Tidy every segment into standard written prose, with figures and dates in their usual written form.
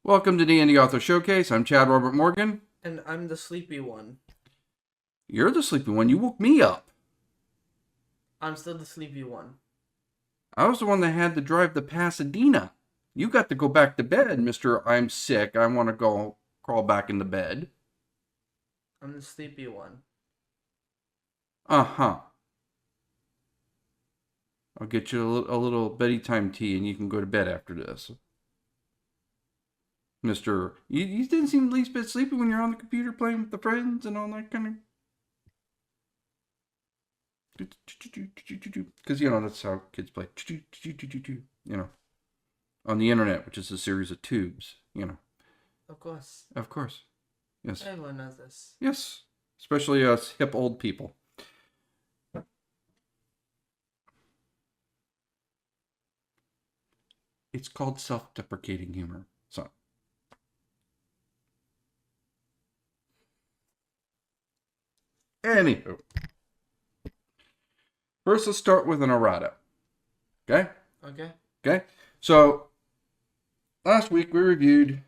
Welcome to the Indie Author Showcase. I'm Chad Robert Morgan. And I'm the sleepy one. You're the sleepy one. You woke me up. I'm still the sleepy one. I was the one that had to drive to Pasadena. You got to go back to bed, Mr. I'm sick. I want to go crawl back into bed. I'm the sleepy one. Uh-huh. I'll get you a little bedtime tea and you can go to bed after this. You didn't seem the least bit sleepy when you're on the computer playing with the friends and all that kind of... Because, that's how kids play. On the internet, which is a series of tubes, Of course. Of course. Yes. Everyone knows this. Yes. Especially us hip old people. It's called self-deprecating humor, son. Anywho. First, let's start with an errata. Okay? Okay? So, last week we reviewed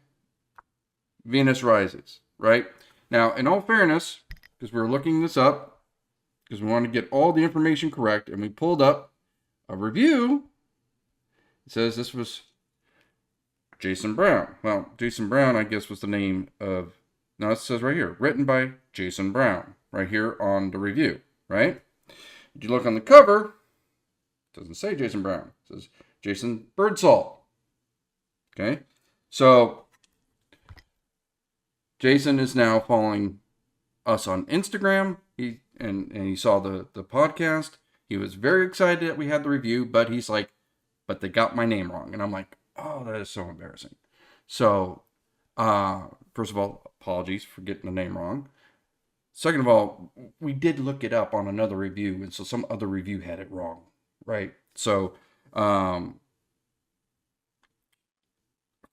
Venus Rises, right? Now, in all fairness, because we were looking this up, because we wanted to get all the information correct, and we pulled up a review. It says this was Jason Brown. Well, Jason Brown, I guess, was the name of... Now, it says right here, written by Jason Brown, right here on the review, right? If you look on the cover, it doesn't say Jason Brown. It says Jason Birdsall. Okay? So, Jason is now following us on Instagram. He saw the podcast. He was very excited that we had the review, but he's like, but they got my name wrong. And I'm like, oh, that is so embarrassing. So, first of all, apologies for getting the name wrong. Second of all, we did look it up on another review, and so some other review had it wrong, right? So, of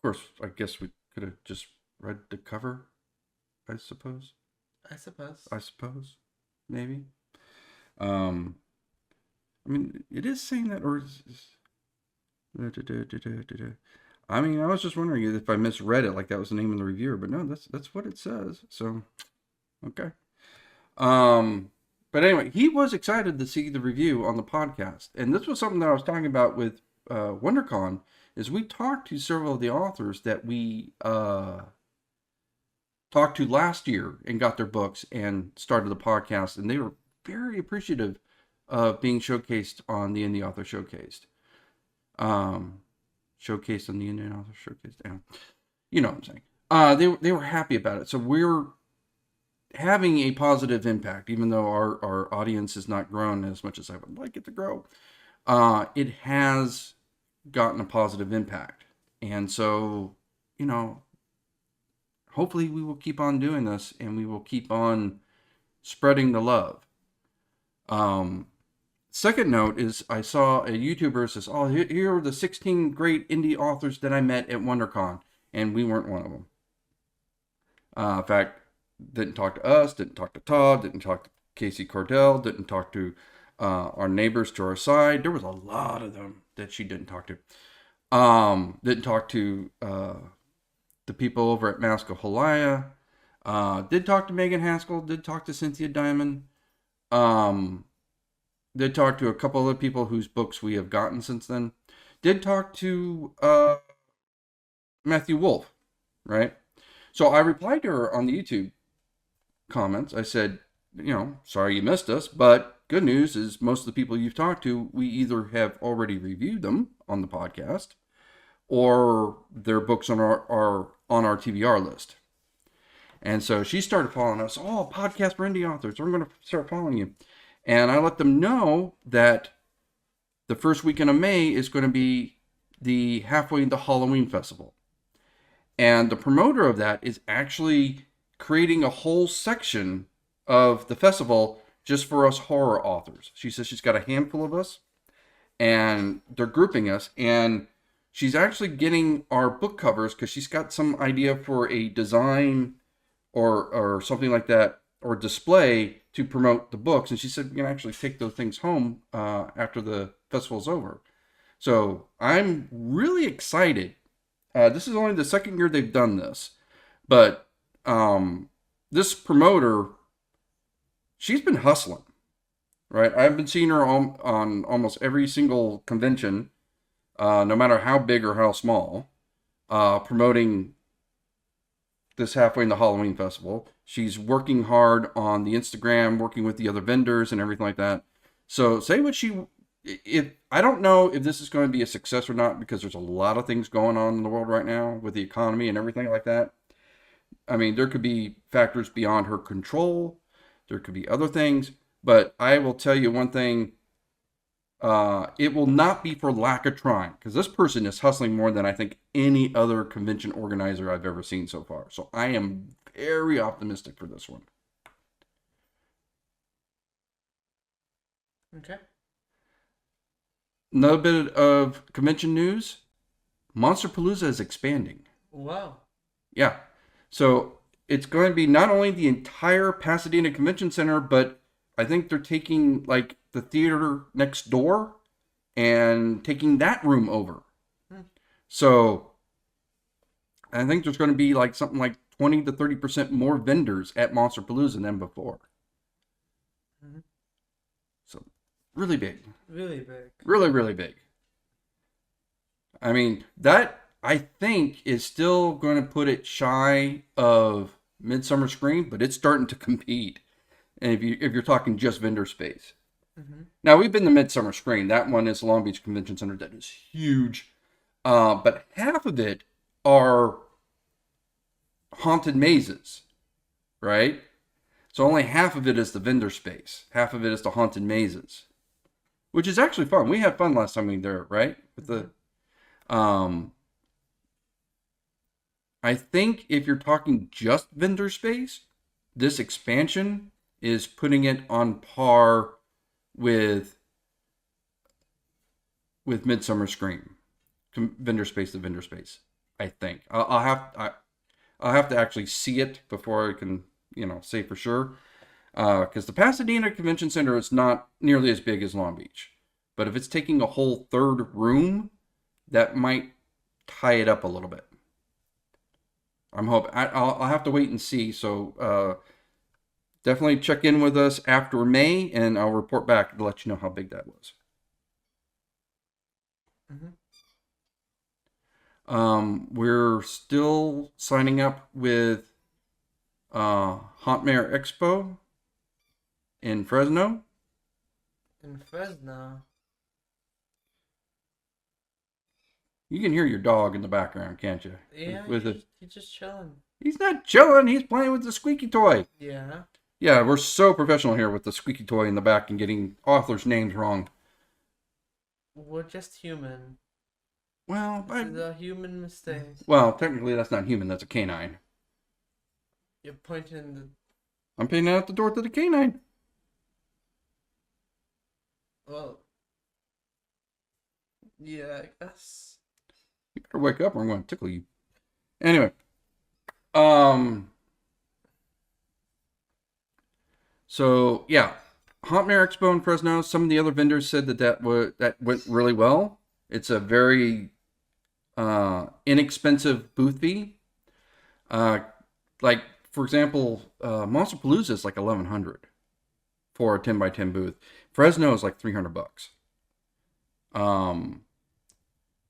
course, I guess we could have just read the cover, I suppose. Maybe. I mean, it is saying that, or I mean, I was just wondering if I misread it, like that was the name of the reviewer, but no, that's what it says. So, okay. But anyway, he was excited to see the review on the podcast, and this was something that I was talking about with WonderCon. Is we talked to several of the authors that we talked to last year and got their books and started the podcast, and they were very appreciative of being showcased on the Indie Author Showcased. Showcased on the Indie Author Showcased. Yeah. You know what I'm saying. They were happy about it. So we're having a positive impact, even though our audience has not grown as much as I would like it to grow. It has gotten a positive impact. And so, hopefully we will keep on doing this and we will keep on spreading the love. Second note is I saw a YouTuber says, oh, here are the 16 great indie authors that I met at WonderCon, and we weren't one of them. In fact, didn't talk to us, didn't talk to Todd, didn't talk to Casey Cordell, didn't talk to our neighbors to our side. There was a lot of them that she didn't talk to. Didn't talk to the people over at Mask of Halaya. Did talk to Megan Haskell, did talk to Cynthia Diamond. Did talk to a couple other people whose books we have gotten since then. Did talk to Matthew Wolf, right? So I replied to her on the YouTube comments. I said, sorry you missed us, but good news is most of the people you've talked to, we either have already reviewed them on the podcast or their books are on our TBR list. And so she started following us. Oh, podcast for indie authors. I'm going to start following you. And I let them know that the first weekend of May is going to be the Halfway into Halloween Festival. And the promoter of that is actually creating a whole section of the festival just for us horror authors. She says she's got a handful of us, and they're grouping us. And she's actually getting our book covers because she's got some idea for a design or something like that, or display to promote the books. And she said we can actually take those things home after the festival's over. So I'm really excited This is only the second year they've done this, but this promoter, she's been hustling, right? I've been seeing her on almost every single convention, no matter how big or how small, promoting this halfway in the Halloween festival. She's working hard on the Instagram, working with the other vendors and everything like that. So say what she, if I don't know if this is going to be a success or not, because there's a lot of things going on in the world right now with the economy and everything like that. I mean, there could be factors beyond her control. There could be other things, but I will tell you one thing. It will not be for lack of trying, because this person is hustling more than I think any other convention organizer I've ever seen so far. So I am very optimistic for this one. Okay. Another bit of convention news. Monsterpalooza is expanding. Wow. Yeah. So it's going to be not only the entire Pasadena Convention Center, but I think they're taking like the theater next door and taking that room over. Hmm. So I think there's going to be like something like 20 to 30% more vendors at Monsterpalooza than before. Mm-hmm. So really big. Really big. Really, really big. I mean, that I think is still going to put it shy of Midsummer Scream, but it's starting to compete. And if you're talking just vendor space. Mm-hmm. Now we've been to Midsummer Scream. That one is Long Beach Convention Center. That is huge. But half of it are haunted mazes, right? So only half of it is the vendor space. Half of it is the haunted mazes, which is actually fun. We had fun last time we were there, right? With the, I think if you're talking just vendor space, this expansion is putting it on par with Midsummer Scream, vendor space to vendor space. I think I'll have to actually see it before I can say for sure. Because the Pasadena Convention Center is not nearly as big as Long Beach, but if it's taking a whole third room, that might tie it up a little bit. I'm hoping I'll have to wait and see. So definitely check in with us after May, and I'll report back to let you know how big that was. Mm-hmm. We're still signing up with Hauntmare Expo in Fresno. In Fresno. You can hear your dog in the background, can't you? Yeah, he's just chilling. He's not chilling. He's playing with the squeaky toy. Yeah. Yeah, we're so professional here with the squeaky toy in the back and getting authors' names wrong. We're just human. Well, It's a human mistake. Well, technically that's not human. That's a canine. You're pointing the... I'm pointing out the door to the canine. Well... Yeah, I guess. You better wake up or I'm going to tickle you. Anyway. So, yeah. Hauntmare Expo in Fresno. Some of the other vendors said that went really well. It's a very inexpensive booth fee. Like, for example, Monsterpalooza is like $1,100 for a 10x10 booth. Fresno is like $300.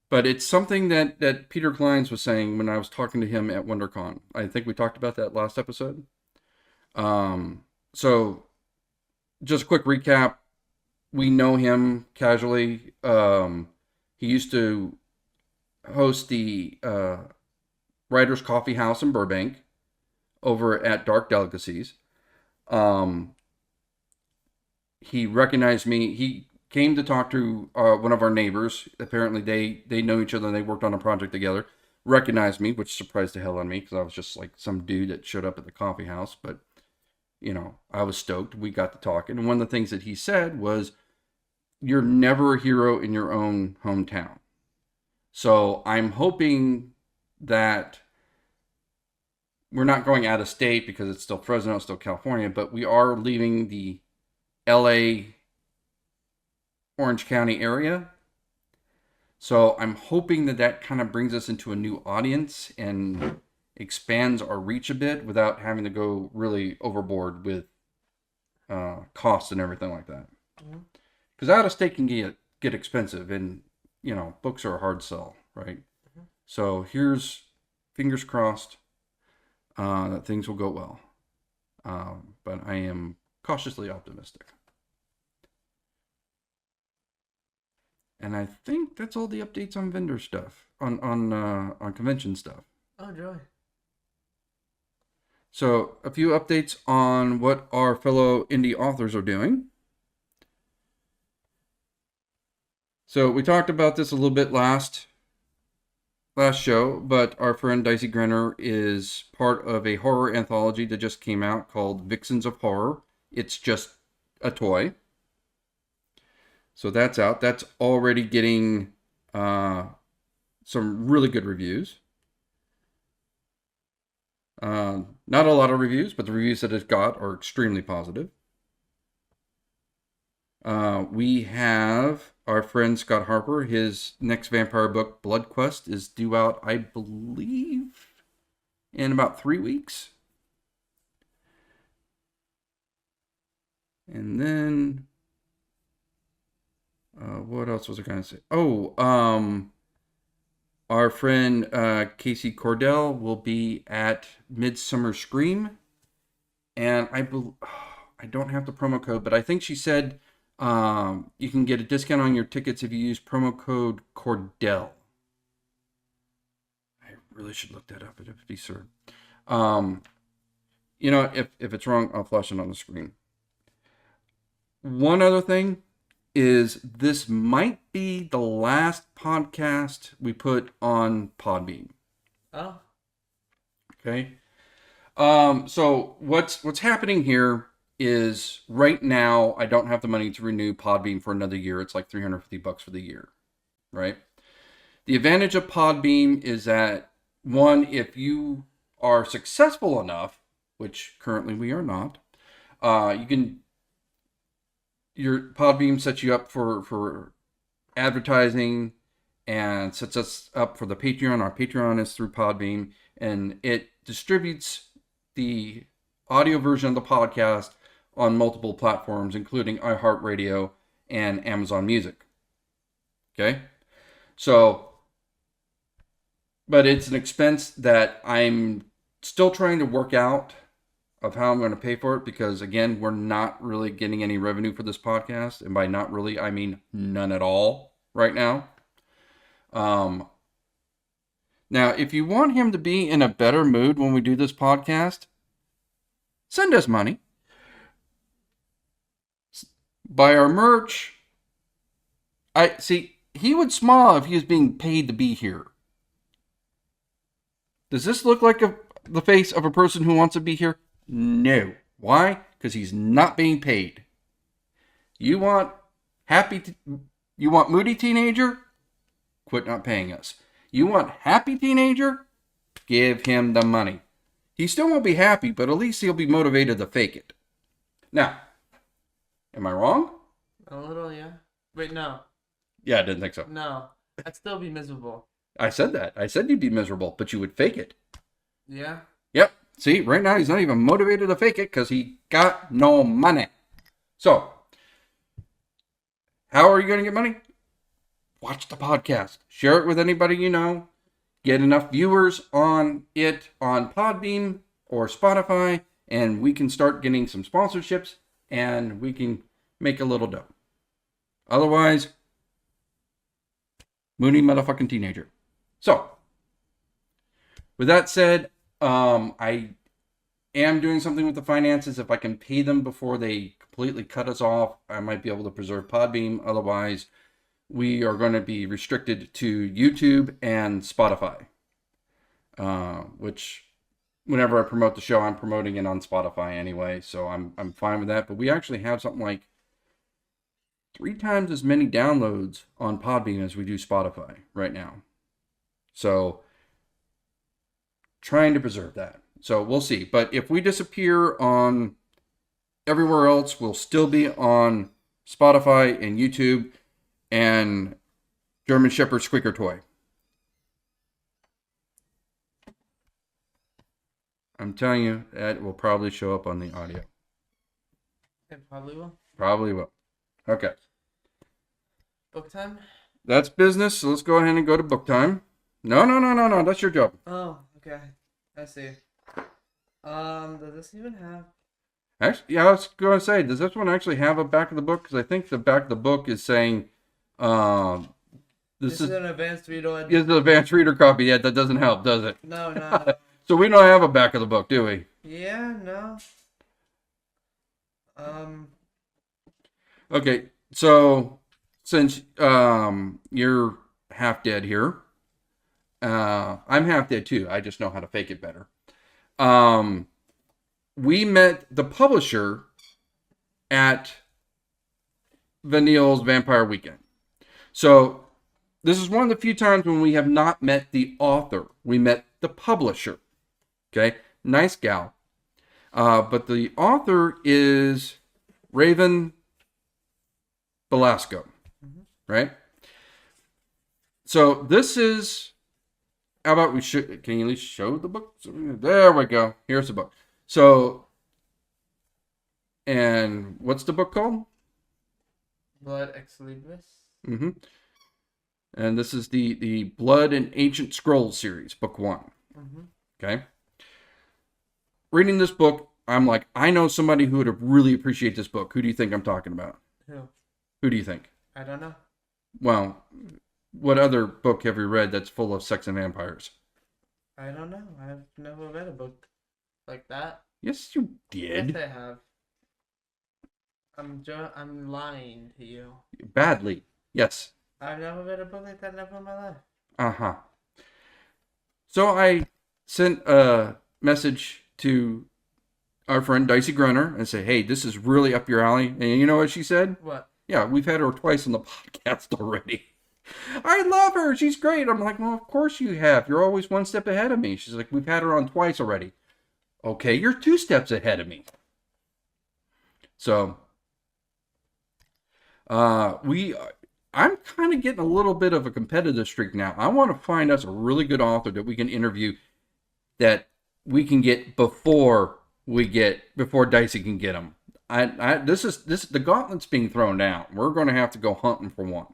But it's something that Peter Kleins was saying when I was talking to him at WonderCon. I think we talked about that last episode. So just a quick recap. We know him casually. He used to host the Writers Coffee House in Burbank over at Dark Delicacies. He recognized me. He came to talk to one of our neighbors. Apparently they know each other and they worked on a project together. Recognized me, which surprised the hell out of me because I was just like some dude that showed up at the coffee house. But, I was stoked. We got to talking. And one of the things that he said was, you're never a hero in your own hometown. So I'm hoping that we're not going out of state because it's still Fresno, it's still California, but we are leaving the LA Orange County area. So I'm hoping that that kind of brings us into a new audience and expands our reach a bit without having to go really overboard with costs and everything like that. Mhm. Because out of state can get expensive, and books are a hard sell, right? Mhm. So here's fingers crossed that things will go well. But I am cautiously optimistic. And I think that's all the updates on vendor stuff, on convention stuff. Oh, joy. So a few updates on what our fellow indie authors are doing. So we talked about this a little bit last show, but our friend Dicey Grenner is part of a horror anthology that just came out called Vixens of Horror. It's just a toy. So that's out. That's already getting some really good reviews. Not a lot of reviews, but the reviews that it's got are extremely positive. We have our friend Scott Harper. His next vampire book, Blood Quest, is due out, I believe, in about 3 weeks. And then, what else was I going to say? Oh, our friend Casey Cordell will be at Midsummer Scream, and I don't have the promo code, but I think she said you can get a discount on your tickets if you use promo code Cordell. I really should look that up to be certain. If it's wrong, I'll flash it on the screen. One other thing is this might be the last podcast we put on Podbean. Oh. Okay. So what's happening here is right now I don't have the money to renew Podbean for another year. It's like $350 for the year, right? The advantage of Podbean is that one, if you are successful enough, which currently we are not, your Podbean sets you up for advertising and sets us up for the Patreon. Our Patreon is through Podbean, and it distributes the audio version of the podcast on multiple platforms, including iHeartRadio and Amazon Music. Okay? So, but it's an expense that I'm still trying to work out of how I'm going to pay for it, because again, we're not really getting any revenue for this podcast, and by not really, I mean none at all right now. Now, if you want him to be in a better mood when we do this podcast, send us money. Buy our merch. I see. He would smile if he was being paid to be here. Does this look like the face of a person who wants to be here? No. Why? Because he's not being paid. You want you want moody teenager? Quit not paying us. You want happy teenager? Give him the money. He still won't be happy, but at least he'll be motivated to fake it. Now, am I wrong? A little, yeah. Wait, no. Yeah, I didn't think so. No. I'd still be miserable. I said that. I said you'd be miserable, but you would fake it. Yeah? Yep. See, right now he's not even motivated to fake it because he got no money. So, how are you going to get money? Watch the podcast. Share it with anybody you know. Get enough viewers on it on Podbean or Spotify, and we can start getting some sponsorships, and we can make a little dough. Otherwise, moody motherfucking teenager. So, with that said, I am doing something with the finances. If I can pay them before they completely cut us off, I might be able to preserve Podbean. Otherwise, we are going to be restricted to YouTube and Spotify, which whenever I promote the show, I'm promoting it on Spotify anyway, so I'm fine with that. But we actually have something like 3 times as many downloads on Podbean as we do Spotify right now. So trying to preserve that. So we'll see. But if we disappear on everywhere else, we'll still be on Spotify and YouTube. And German Shepherd squeaker toy. I'm telling you, that will probably show up on the audio. It probably will. Probably will. Okay. Book time? That's business, so let's go ahead and go to book time. No. That's your job. Oh, okay. I see. Does this even have... Actually, yeah, I was going to say, does this one actually have a back of the book? Because I think the back of the book is saying, This is an advanced reader. Is the advanced reader copy. Yeah, that doesn't help, does it? No. So we don't have a back of the book, do we? Yeah, no. Okay, so since you're half dead here, I'm half dead too. I just know how to fake it better. We met the publisher at Vanille's Vampire Weekend. So this is one of the few times when we have not met the author. We met the publisher. Okay, nice gal. But the author is Raven Belasco, right? So this is, how about we can you at least show the book? There we go. Here's the book. So, and what's the book called? Blood Ex Libris. Mm-hmm. And this is the Blood and Ancient Scrolls series, book 1. Mm-hmm. Okay. Reading this book, I'm like, I know somebody who would really appreciate this book. Who do you think I'm talking about? Who do you think? I don't know. Well, what other book have you read that's full of sex and vampires? I don't know. I've never read a book like that. Yes, you did. Yes, I have. I'm lying to you. Badly. Yes. I've never read a book like that ever in my life. Uh-huh. So I sent a message to our friend Dicey Grunner and say, hey, this is really up your alley. And you know what she said? What? Yeah, we've had her twice on the podcast already. I love her. She's great. I'm like, well, of course you have. You're always one step ahead of me. She's like, we've had her on twice already. Okay, you're 2 steps ahead of me. So, I'm kind of getting a little bit of a competitive streak now. I want to find us a really good author that we can interview that we can get before Dicey can get them. The gauntlet's being thrown down. We're going to have to go hunting for one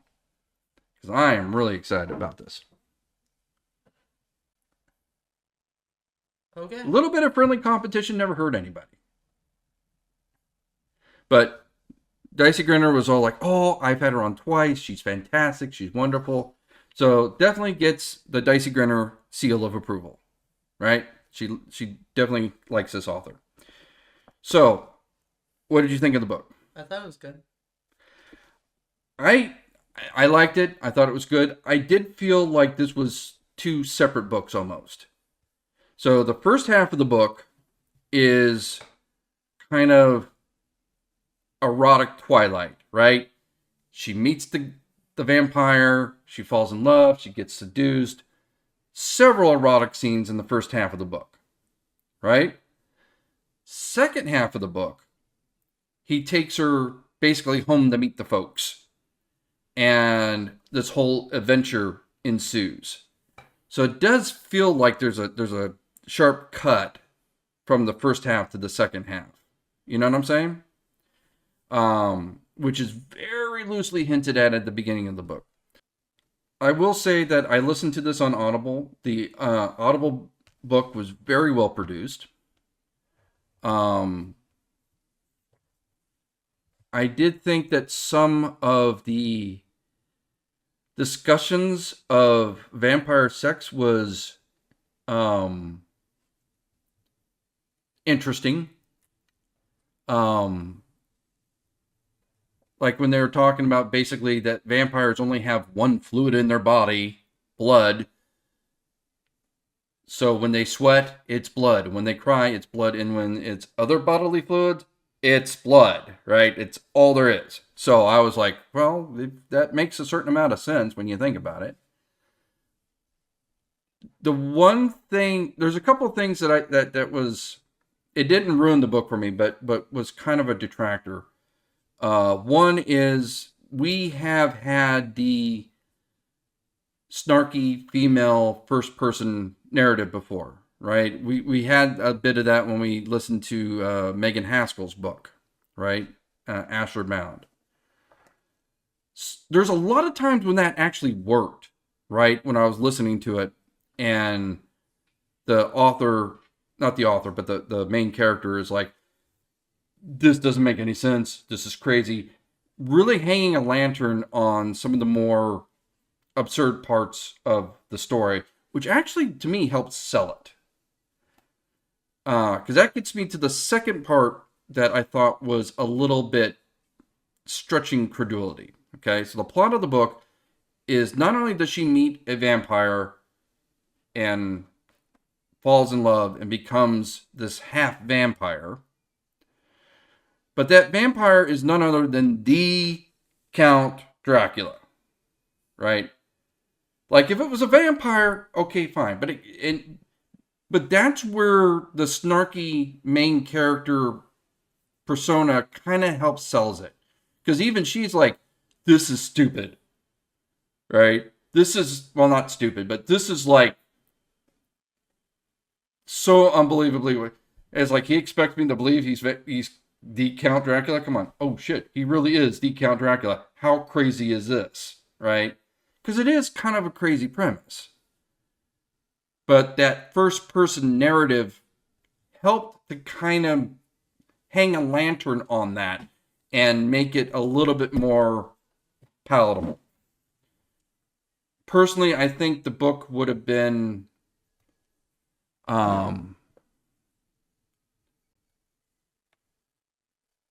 because I am really excited about this. Okay. A little bit of friendly competition never hurt anybody. But Dicey Grinner was all like, oh, I've had her on twice. She's fantastic. She's wonderful. So definitely gets the Dicey Grinner seal of approval, right? She definitely likes this author. So, what did you think of the book? I thought it was good. I liked it. I thought it was good. I did feel like this was 2 separate books almost. So the first half of the book is kind of erotic Twilight, right? She meets the vampire. She falls in love. She gets seduced. Several erotic scenes in the first half of the book, right? Second half of the book, he takes her basically home to meet the folks. And this whole adventure ensues. So it does feel like there's a sharp cut from the first half to the second half. You know what I'm saying? Which is very loosely hinted at the beginning of the book. I will say that I listened to this on Audible. The Audible book was very well produced. I did think that some of the discussions of vampire sex was interesting. Like when they were talking about basically that vampires only have one fluid in their body, blood. So when they sweat, it's blood. When they cry, it's blood. And when it's other bodily fluids, it's blood, right? It's all there is. So I was like, well, that makes a certain amount of sense when you think about it. The one thing, there's a couple of things that was, it didn't ruin the book for me, but was kind of a detractor. One is we have had the snarky female first person narrative before, right? We had a bit of that when we listened to Megan Haskell's book, right? Ashford Mound. There's a lot of times when that actually worked, right? When I was listening to it, and the author, not the author, but the main character is like, this doesn't make any sense. This is crazy. Really hanging a lantern on some of the more absurd parts of the story, which actually to me helps sell it. Because that gets me to the second part that I thought was a little bit stretching credulity. Okay, so the plot of the book is not only does she meet a vampire and falls in love and becomes this half vampire, but that vampire is none other than the Count Dracula, right? Like if it was a vampire, okay, fine, but that's where the snarky main character persona kind of helps sells it, because even she's like, this is stupid, right? This is, well, not stupid, but this is like so unbelievably. It's like he expects me to believe he's the Count Dracula. Come on, oh shit, he really is the Count Dracula. How crazy is this, right? Because it is kind of a crazy premise, but that first person narrative helped to kind of hang a lantern on that and make it a little bit more palatable. Personally, I think the book would have been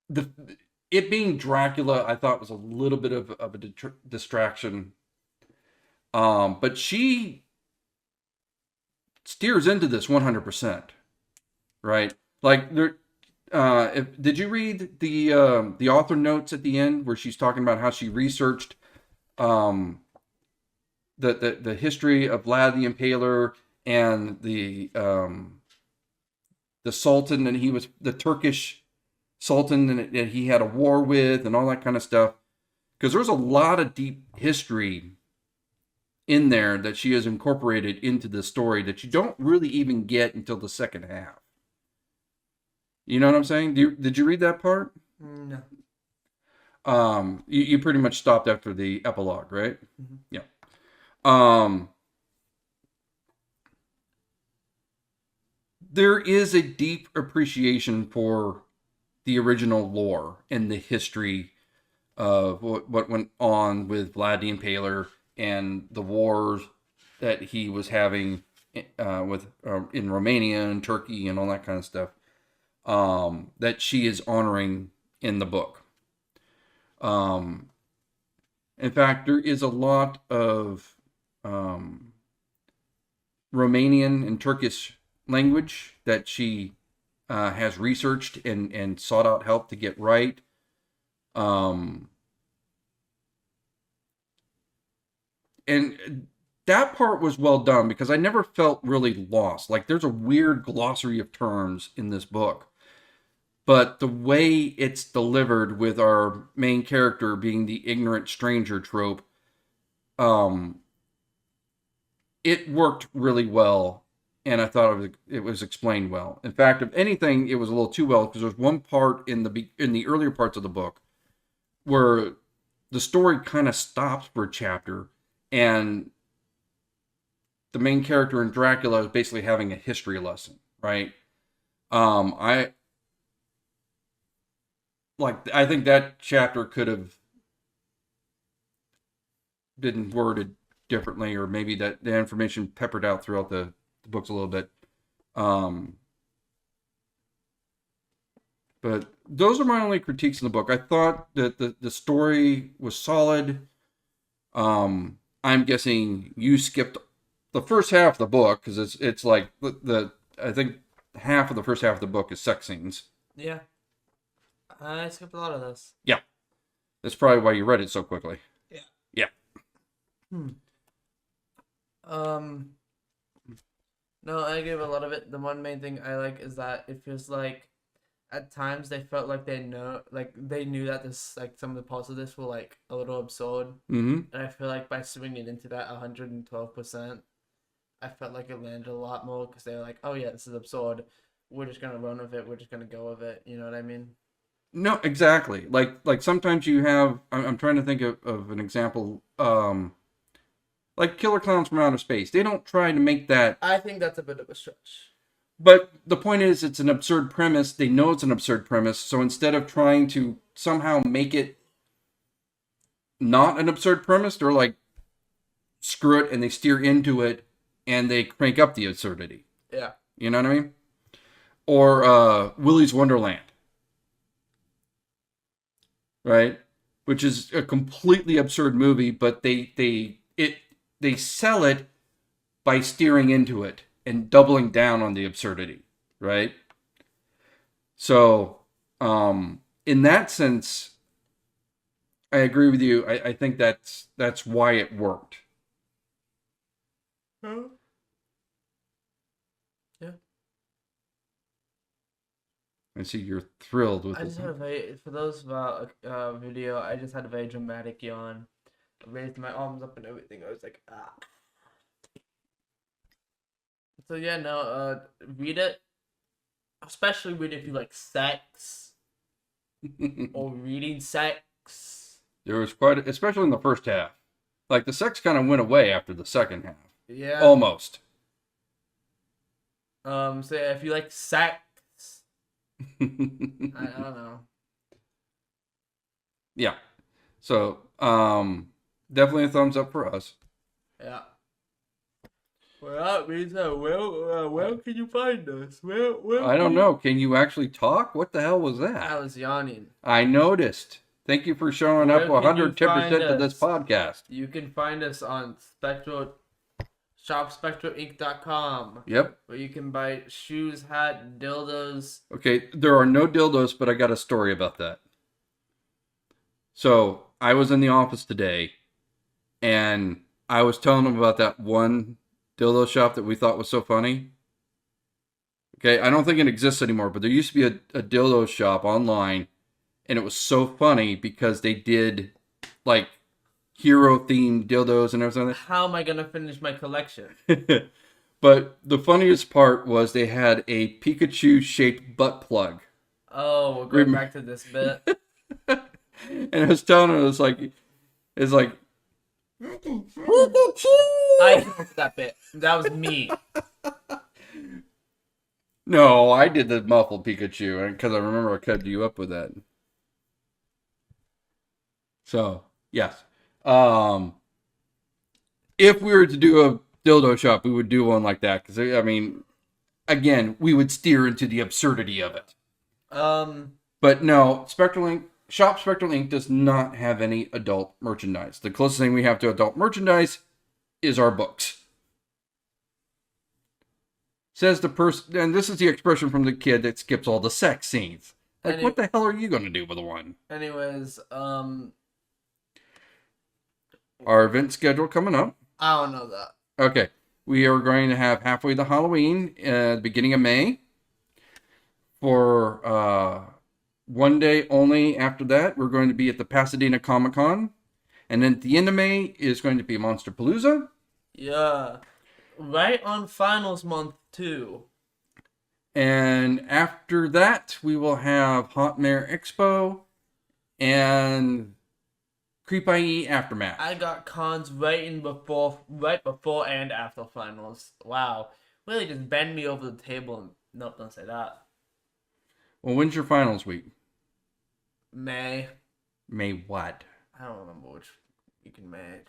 the it being Dracula, I thought was a little bit of a distraction. But she steers into this 100%, right? Like there, did you read the author notes at the end where she's talking about how she researched um, the history of Vlad the Impaler and the Sultan, and he was the Turkish Sultan that he had a war with and all that kind of stuff? Because there's a lot of deep history in there that she has incorporated into the story that you don't really even get until the second half. You know what I'm saying? Did you read that part? No. You pretty much stopped after the epilogue, right? Mm-hmm. Yeah. Um, there is a deep appreciation for the original lore and the history of what went on with Vlad the Impaler and the wars that he was having with in Romania and Turkey and all that kind of stuff, that she is honoring in the book. In fact, there is a lot of Romanian and Turkish language that she has researched and sought out help to get right. And that part was well done because I never felt really lost. Like there's a weird glossary of terms in this book, but the way it's delivered with our main character being the ignorant stranger trope, um, it worked really well, and I thought it was explained well. In fact, if anything, it was a little too well because there's one part in the earlier parts of the book where the story kind of stops for a chapter, and the main character in Dracula is basically having a history lesson, right? I I think that chapter could have been worded differently, or maybe that the information peppered out throughout the books a little bit. Um, but those are my only critiques in the book. I thought that the story was solid. I'm guessing you skipped the first half of the book because it's like the I think half of the first half of the book is sex scenes. Yeah. I skipped a lot of this. Yeah, that's probably why you read it so quickly. Yeah. Yeah. No, I give a lot of it. The one main thing I like is that it feels like at times they felt like they knew that this like some of the parts of this were like a little absurd, Mm-hmm. and I feel like by swinging into that 112%, I felt like it landed a lot more because they were like, oh yeah, this is absurd. We're just gonna run with it. We're just gonna go with it. You know what I mean? No, exactly. Like sometimes you have. I'm trying to think of an example. Like Killer Clowns from Outer Space. They don't try to make that. I think that's a bit of a stretch. But the point is, it's an absurd premise. They know it's an absurd premise. So instead of trying to somehow make it not an absurd premise, they're like, screw it, and they steer into it, and they crank up the absurdity. Yeah. You know what I mean? Or Willy's Wonderland, right? Which is a completely absurd movie, but they sell it by steering into it and doubling down on the absurdity, right? So, in that sense, I agree with you. I think that's why it worked. Huh? Yeah. I see you're thrilled with I this. just had a very for those about video. I just had a very dramatic yawn. I raised my arms up and everything. I was like, ah. So yeah, no. Read it. Especially read it if you like sex or reading sex. There was quite, especially in the first half. Like the sex kind of went away after the second half, Yeah. almost. So yeah, if you like sex, I don't know. Yeah. So, definitely a thumbs up for us. Yeah. Well, that means where can you find us? Where I don't know. Can you actually talk? What the hell was that? I was yawning. I noticed. Thank you for showing Where up can you 110% to find this us? podcast. You can find us on shopspectralinc.com. Yep. Where you can buy shoes, hat, dildos. Okay, there are no dildos, but I got a story about that. So, I was in the office today, and I was telling them about that one dildo shop that we thought was so funny. Okay, I don't think it exists anymore, but there used to be a dildo shop online, and it was so funny because they did like hero themed dildos and everything. How am I gonna finish my collection? But the funniest part was they had a Pikachu shaped butt plug. Oh, we're going back to this bit. And I was telling her, it's like I heard that bit. That was me. no, I did the muffled Pikachu because I remember I cut you up with that. So yes, if we were to do a dildo shop, we would do one like that because I mean, again, we would steer into the absurdity of it. But no, Shop Spectral Inc. does not have any adult merchandise. The closest thing we have to adult merchandise is our books. Says the person, and this is the expression from the kid that skips all the sex scenes. Like, what the hell are you going to do with one? Anyways, our event schedule coming up. I don't know that. Okay. We are going to have Halfway to Halloween at the beginning of May. For one day only after that, we're going to be at the Pasadena Comic Con. And then at the end of May is going to be Monster Palooza. Yeah. Right on finals month too. And after that, we will have Hot Mare Expo and Creep IE Aftermath. I got cons right before and after finals. Wow. Really just bend me over the table and nope, don't say that. Well, when's your finals week? May. May what? I don't remember which week in May.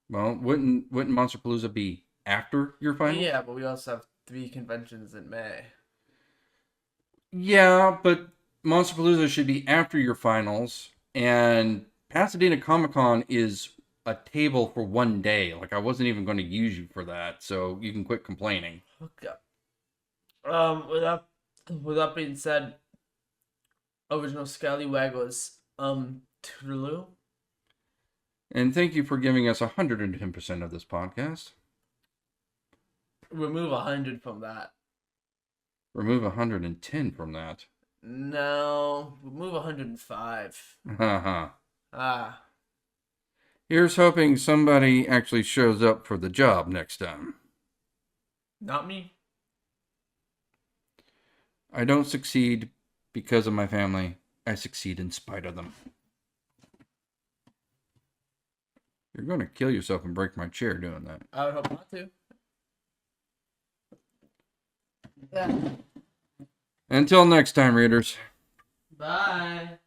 Well, wouldn't Monster Palooza be after your finals? Yeah, but we also have 3 conventions in May. Yeah, but Monster Palooza should be after your finals, and Pasadena Comic Con is a table for one day. Like, I wasn't even going to use you for that, so you can quit complaining. Okay. With that being said, original Scallywag was Toodaloo. And thank you for giving us 110% of this podcast. Remove 100 from that. Remove 110 from that. No, we'll move 105. Haha. Ah, Here's hoping somebody actually shows up for the job next time. not me. I don't succeed because of my family. I succeed in spite of them. You're going to kill yourself and break my chair doing that. I would hope not to. Yeah. Until next time, readers. Bye.